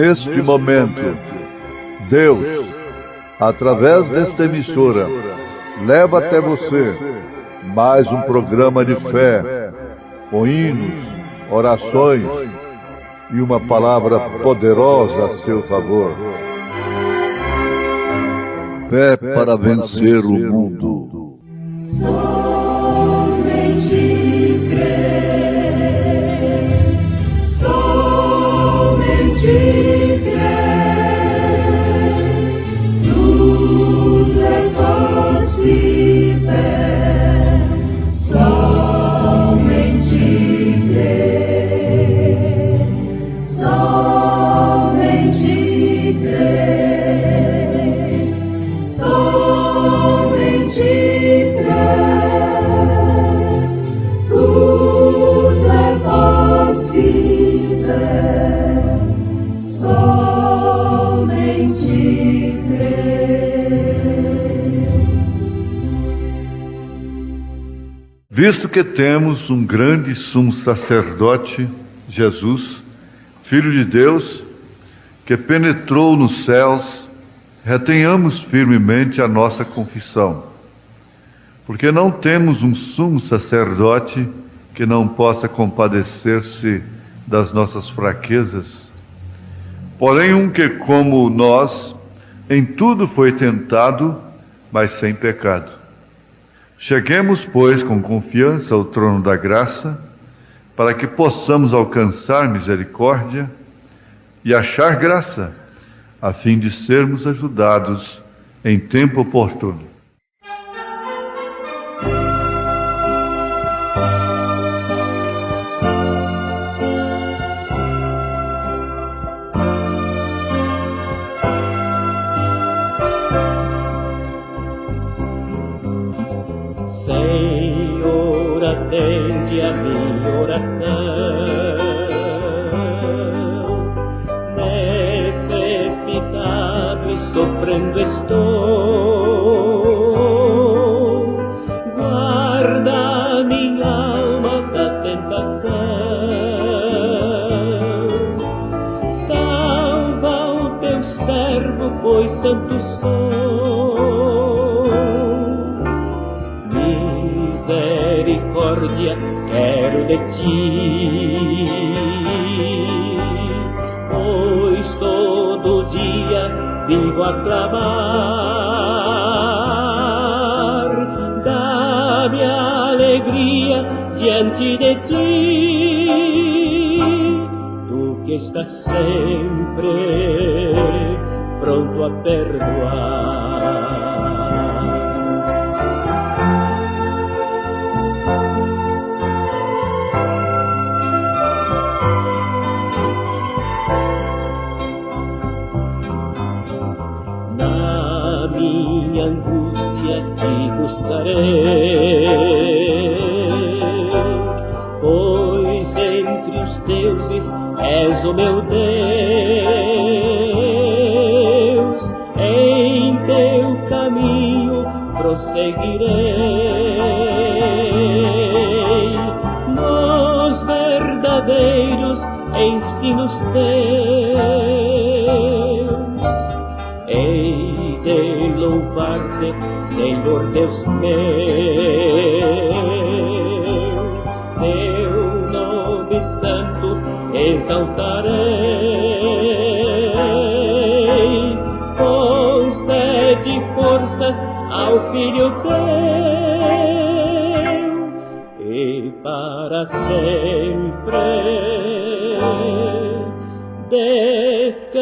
Neste momento, Deus, através desta emissora, leva até você mais um programa de fé, com hinos, orações e uma palavra poderosa a seu favor. Fé para vencer o mundo. Somente crer, somente crer, tudo é possível, somente crer, somente crer, somente crer, tudo é possível, somente crer. Visto que temos um grande sumo sacerdote, Jesus, Filho de Deus, que penetrou nos céus, retenhamos firmemente a nossa confissão, porque não temos um sumo sacerdote que não possa compadecer-se das nossas fraquezas, porém um que, como nós, em tudo foi tentado, mas sem pecado. Cheguemos, pois, com confiança ao trono da graça, para que possamos alcançar misericórdia e achar graça, a fim de sermos ajudados em tempo oportuno. Senhor, atende a minha oração. Necessitado e sofrendo estou. Guarda minha alma da tentação. Salva o teu servo, pois santo sou. Misericórdia quero de ti, pois todo dia vivo a clamar. Dá-me alegria diante de ti, tu que estás sempre pronto a perdoar. Minha angústia te buscarei, pois entre os deuses és o meu Deus. Em teu caminho prosseguirei, nos verdadeiros ensinos teus. Hei de louvar-te, Senhor Deus meu, teu nome santo exaltarei. Concede forças ao Filho teu e para sempre descansarei.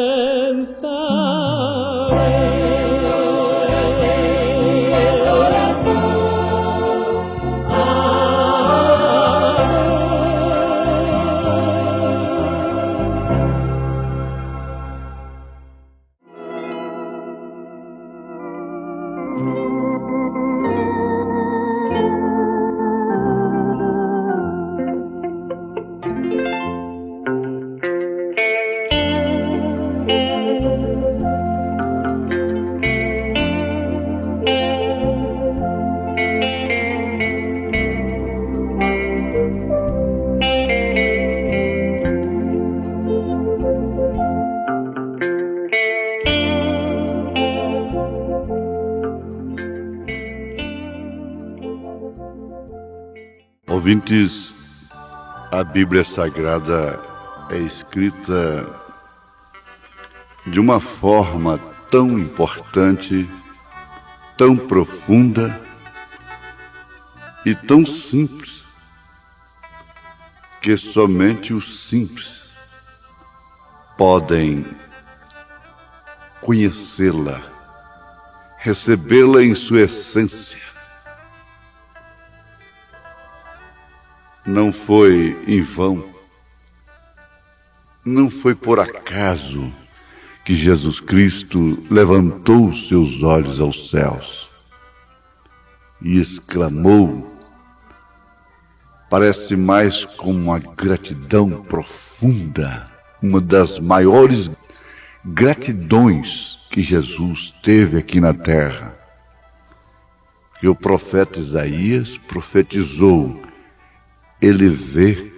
Ouvintes, a Bíblia Sagrada é escrita de uma forma tão importante, tão profunda e tão simples, que somente os simples podem conhecê-la, recebê-la em sua essência. Não foi em vão, não foi por acaso que Jesus Cristo levantou os seus olhos aos céus e exclamou, parece mais como uma gratidão profunda, uma das maiores gratidões que Jesus teve aqui na terra. E o profeta Isaías profetizou, ele vê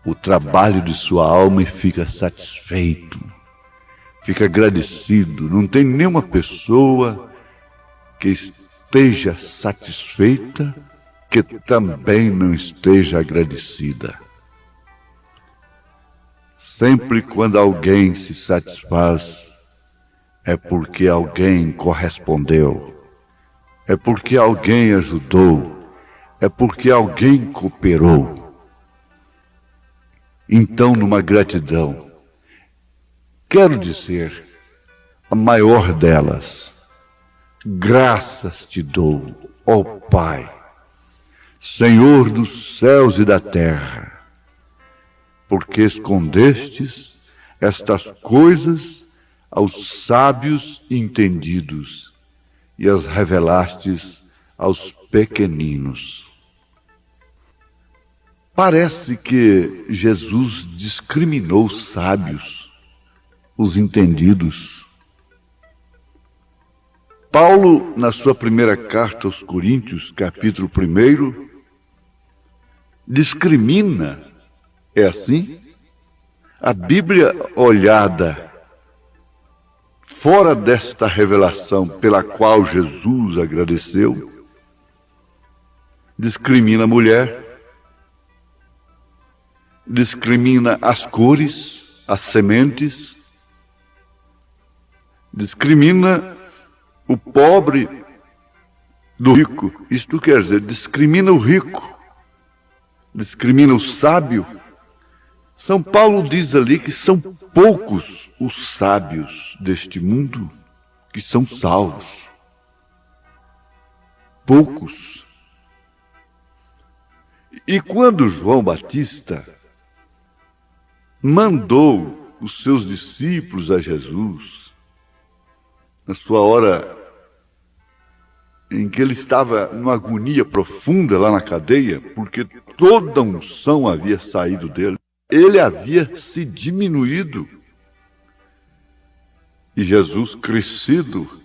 o trabalho de sua alma e fica satisfeito, fica agradecido. Não tem nenhuma pessoa que esteja satisfeita que também não esteja agradecida. Sempre quando alguém se satisfaz, é porque alguém correspondeu, é porque alguém ajudou, é porque alguém cooperou. Então, numa gratidão, quero dizer, a maior delas, graças te dou, ó Pai, Senhor dos céus e da terra, porque escondestes estas coisas aos sábios e entendidos e as revelastes aos pequeninos. Parece que Jesus discriminou os sábios, os entendidos. Paulo, na sua primeira carta aos Coríntios, capítulo 1, discrimina, é assim? A Bíblia olhada fora desta revelação pela qual Jesus agradeceu, discrimina a mulher, discrimina as cores, as sementes, discrimina o pobre do rico. Isto quer dizer, discrimina o rico, discrimina o sábio. São Paulo diz ali que são poucos os sábios deste mundo que são salvos. Poucos. E quando João Batista mandou os seus discípulos a Jesus, na sua hora em que ele estava numa agonia profunda lá na cadeia, porque toda a unção havia saído dele, ele havia se diminuído e Jesus crescido,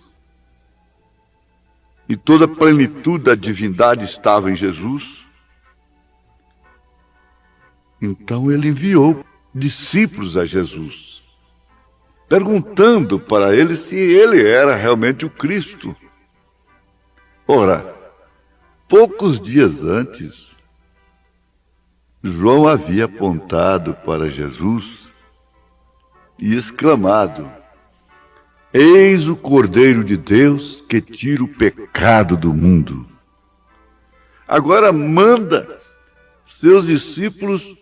e toda a plenitude da divindade estava em Jesus. Então ele enviou discípulos a Jesus, perguntando para ele se ele era realmente o Cristo. Ora, poucos dias antes, João havia apontado para Jesus e exclamado: eis o Cordeiro de Deus que tira o pecado do mundo. Agora manda seus discípulos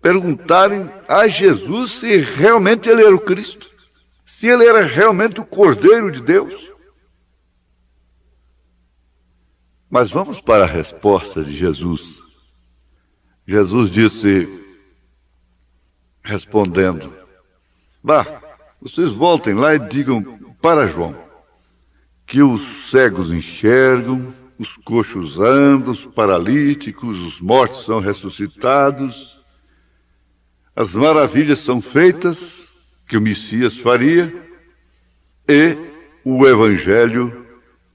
perguntarem a Jesus se realmente ele era o Cristo, se ele era realmente o Cordeiro de Deus. Mas vamos para a resposta de Jesus. Jesus disse, respondendo: vocês voltem lá e digam para João que os cegos enxergam, os coxos andam, os paralíticos, os mortos são ressuscitados, as maravilhas são feitas que o Messias faria, e o Evangelho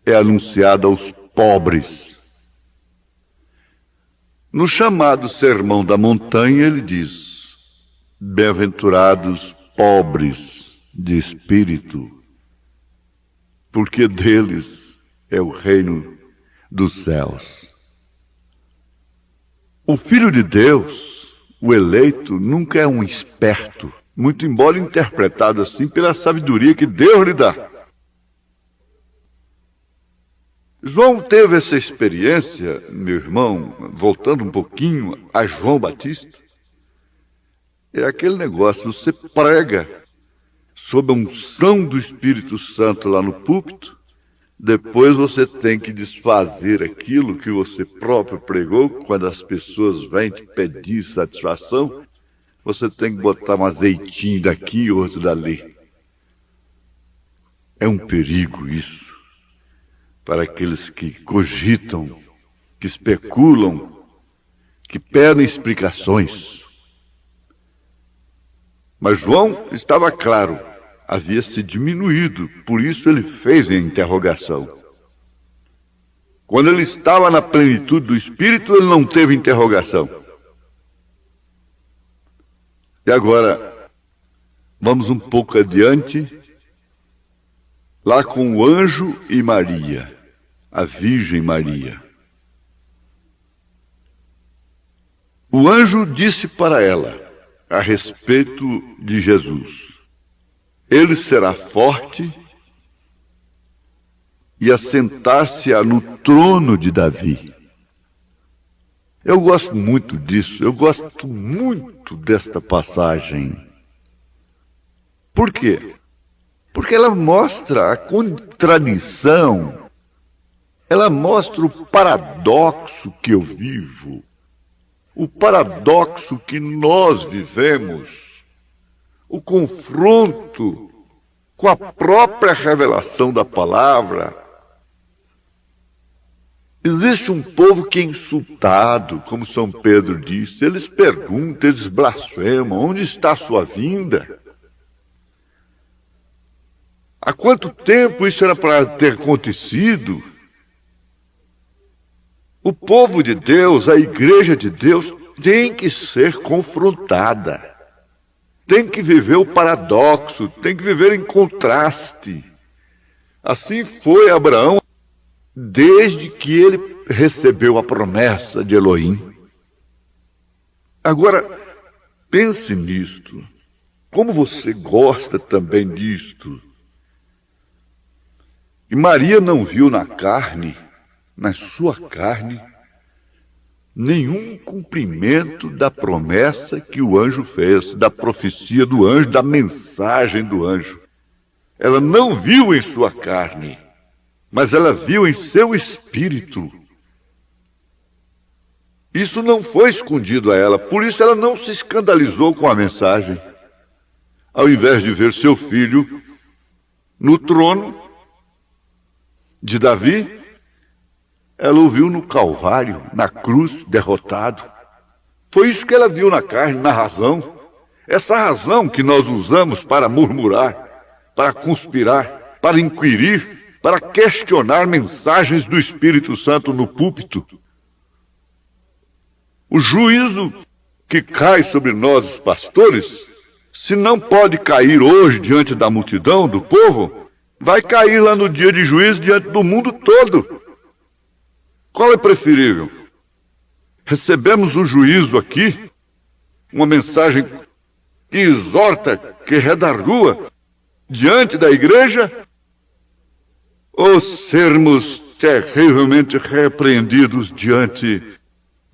é anunciado aos pobres. No chamado Sermão da Montanha, ele diz: bem-aventurados pobres de espírito, porque deles é o reino dos céus. O Filho de Deus, o eleito, nunca é um esperto, muito embora interpretado assim pela sabedoria que Deus lhe dá. João teve essa experiência, meu irmão, voltando um pouquinho a João Batista. É aquele negócio, você prega sob a unção do Espírito Santo lá no púlpito, depois você tem que desfazer aquilo que você próprio pregou. Quando as pessoas vêm te pedir satisfação, você tem que botar um azeitinho daqui e outro dali. É um perigo isso para aqueles que cogitam, que especulam, que pedem explicações. Mas João estava claro, havia se diminuído, por isso ele fez a interrogação. Quando ele estava na plenitude do Espírito, ele não teve interrogação. E agora, vamos um pouco adiante, lá com o anjo e Maria, a Virgem Maria. O anjo disse para ela, a respeito de Jesus: ele será forte e assentar-se-á no trono de Davi. Eu gosto muito disso, eu gosto muito desta passagem. Por quê? Porque ela mostra a contradição, ela mostra o paradoxo que eu vivo, o paradoxo que nós vivemos, o confronto com a própria revelação da palavra. Existe um povo que é insultado, como São Pedro disse, eles perguntam, eles blasfemam, onde está a sua vinda? Há quanto tempo isso era para ter acontecido? O povo de Deus, a igreja de Deus, tem que ser confrontada. Tem que viver o paradoxo, tem que viver em contraste. Assim foi Abraão desde que ele recebeu a promessa de Elohim. Agora, pense nisto. Como você gosta também disto. E Maria não viu na carne, na sua carne, nenhum cumprimento da promessa que o anjo fez, da profecia do anjo, da mensagem do anjo. Ela não viu em sua carne, mas ela viu em seu espírito. Isso não foi escondido a ela, por isso ela não se escandalizou com a mensagem. Ao invés de ver seu filho no trono de Davi, ela o viu no Calvário, na cruz, derrotado. Foi isso que ela viu na carne, na razão. Essa razão que nós usamos para murmurar, para conspirar, para inquirir, para questionar mensagens do Espírito Santo no púlpito. O juízo que cai sobre nós, os pastores, se não pode cair hoje diante da multidão, do povo, vai cair lá no dia de juízo diante do mundo todo. Qual é preferível? Recebemos o juízo aqui, uma mensagem que exorta, que redargua diante da igreja, ou sermos terrivelmente repreendidos diante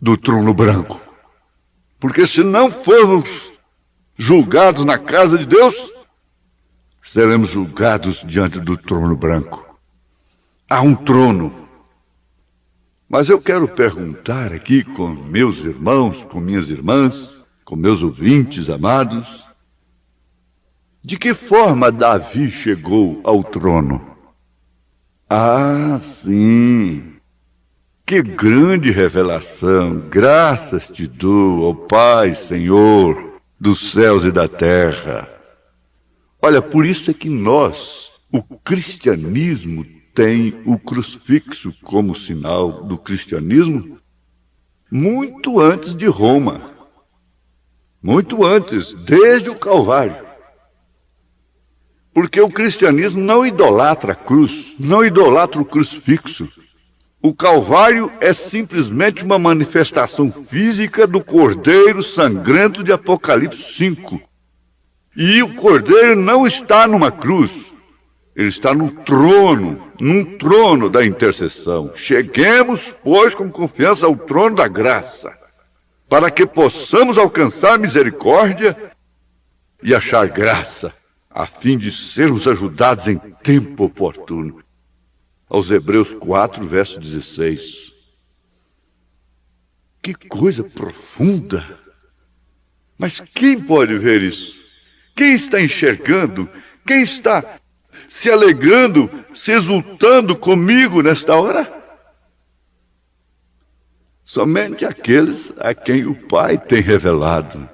do trono branco? Porque se não formos julgados na casa de Deus, seremos julgados diante do trono branco. Há um trono. Mas eu quero perguntar aqui com meus irmãos, com minhas irmãs, com meus ouvintes amados, de que forma Davi chegou ao trono? Ah, sim! Que grande revelação! Graças te dou, ó Pai, Senhor, dos céus e da terra. Olha, por isso é que nós, o cristianismo, tem o crucifixo como sinal do cristianismo muito antes de Roma. Muito antes, desde o Calvário. Porque o cristianismo não idolatra a cruz, não idolatra o crucifixo. O Calvário é simplesmente uma manifestação física do Cordeiro sangrento de Apocalipse 5. E o Cordeiro não está numa cruz. Ele está no trono, num trono da intercessão. Cheguemos, pois, com confiança ao trono da graça, para que possamos alcançar misericórdia e achar graça, a fim de sermos ajudados em tempo oportuno. Aos Hebreus 4, verso 16. Que coisa profunda! Mas quem pode ver isso? Quem está enxergando? Quem está se alegrando, se exultando comigo nesta hora? Somente aqueles a quem o Pai tem revelado.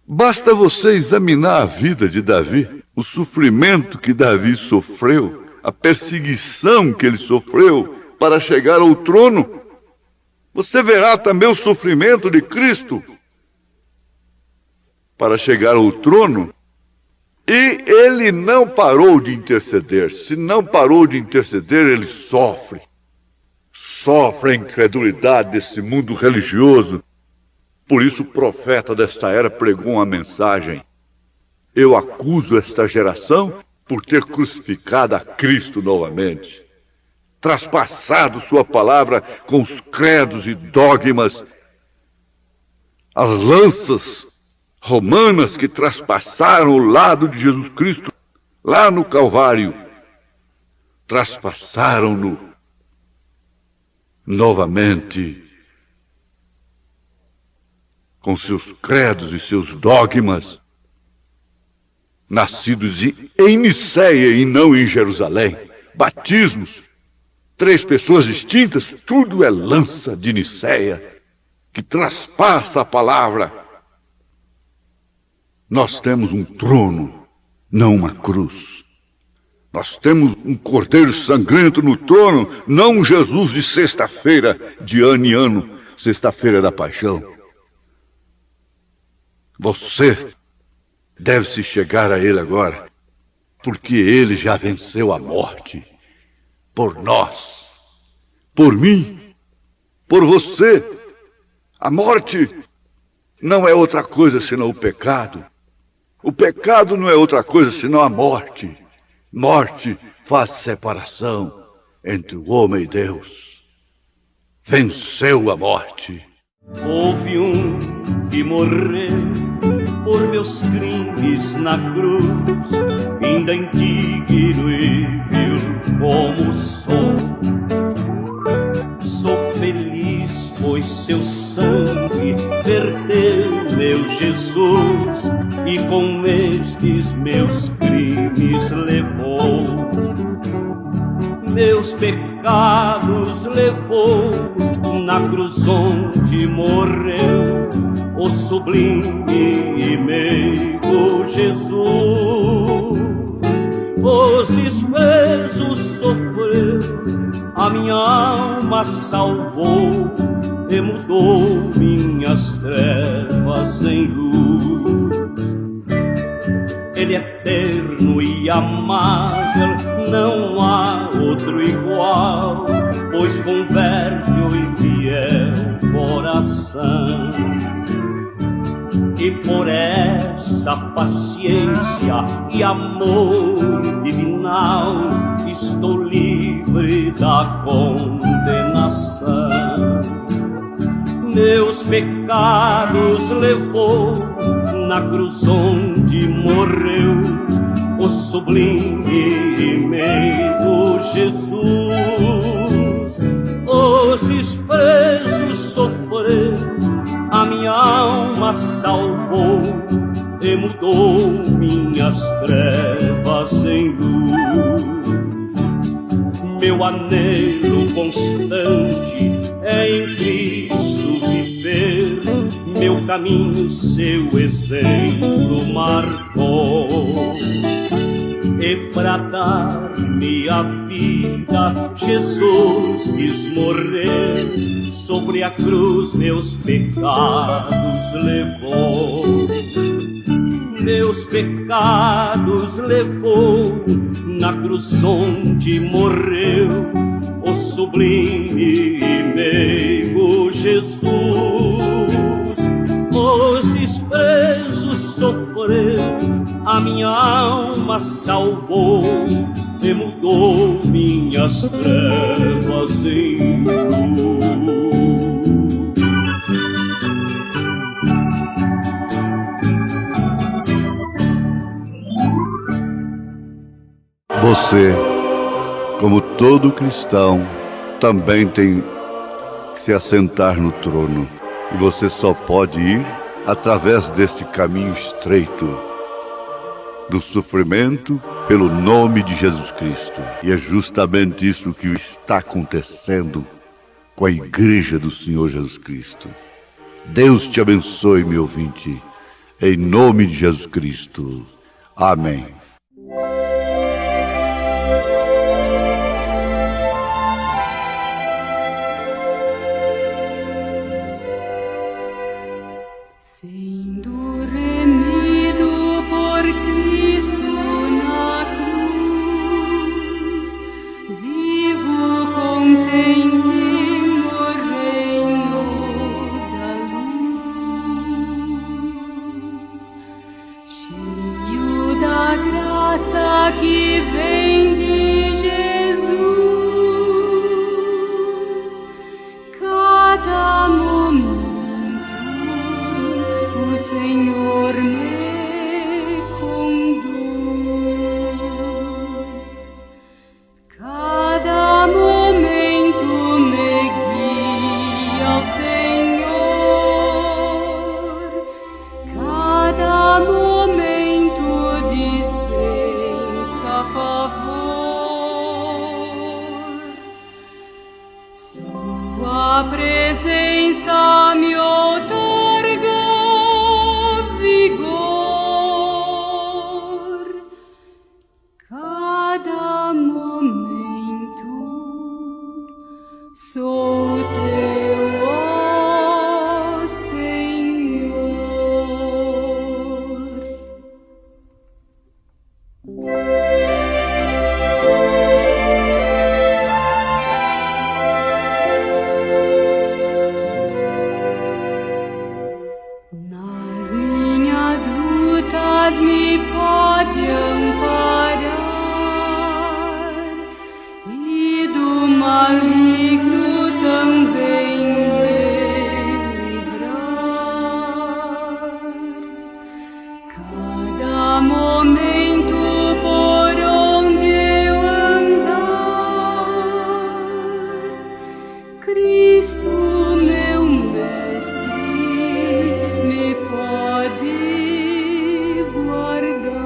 Basta você examinar a vida de Davi, o sofrimento que Davi sofreu, a perseguição que ele sofreu para chegar ao trono. Você verá também o sofrimento de Cristo para chegar ao trono. E ele não parou de interceder. Se não parou de interceder, ele sofre. Sofre a incredulidade desse mundo religioso. Por isso o profeta desta era pregou uma mensagem: eu acuso esta geração por ter crucificado a Cristo novamente, traspassado sua palavra com os credos e dogmas, as lanças romanas que traspassaram o lado de Jesus Cristo lá no Calvário, traspassaram-no novamente com seus credos e seus dogmas, nascidos em Niceia e não em Jerusalém. Batismos, 3 pessoas distintas, tudo é lança de Niceia, que traspassa a palavra. Nós temos um trono, não uma cruz. Nós temos um cordeiro sangrento no trono, não um Jesus de sexta-feira, de ano em ano, sexta-feira da paixão. Você deve se chegar a ele agora, porque ele já venceu a morte. Por nós, por mim, por você. A morte não é outra coisa senão o pecado. O pecado não é outra coisa senão a morte. Morte faz separação entre o homem e Deus. Venceu a morte. Houve um que morreu por meus crimes na cruz, ainda indigno e vil como sou. Sou feliz, pois seu sangue verteu meu Jesus, e com estes meus crimes levou. Meus pecados levou na cruz onde morreu o sublime e meigo Jesus. Os despreços sofreu, a minha alma salvou e mudou minhas trevas em luz. Ele é eterno e amável, não há outro igual, pois converte o infiel coração. E por essa paciência e amor divinal, estou livre da condenação. Meus pecados levou na cruz onde morreu o sublime e meigo Jesus. Os desprezos sofreu, a minha alma salvou e mudou minhas trevas em luz. Meu anelo constante é em Cristo viver, meu caminho seu exemplo marcou. E para dar-me a vida, Jesus quis morrer, sobre a cruz meus pecados levou. Meus pecados levou na cruz onde morreu o sublime sublime-o Jesus, os desprezos sofreu, a minha alma salvou e mudou minhas trevas em luz. Você, como todo cristão, também tem que se assentar no trono. E você só pode ir através deste caminho estreito do sofrimento pelo nome de Jesus Cristo. E é justamente isso que está acontecendo com a Igreja do Senhor Jesus Cristo. Deus te abençoe, meu ouvinte, em nome de Jesus Cristo. Amém. Sendo remido por Cristo na cruz, vivo contente no reino da luz, cheio da graça que vem de Jesus. Cada momento o Senhor me conduz, cada momento me guia ao Senhor, cada momento dispensa favor. Sua presença me outorga vigor, cada momento sou teu, ó Senhor. Nas minhas lutas me pode amparar e do maligno também me livrar. Cada momento por onde eu andar, Cristo, meu mestre, me pode guardar.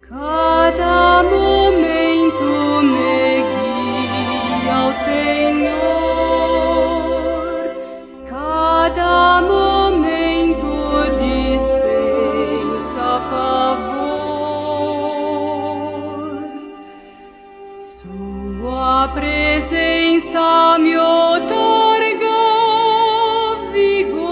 Cada momento me guia ao Senhor, cada momento dispensa favor. Sua presença me outorga vigor,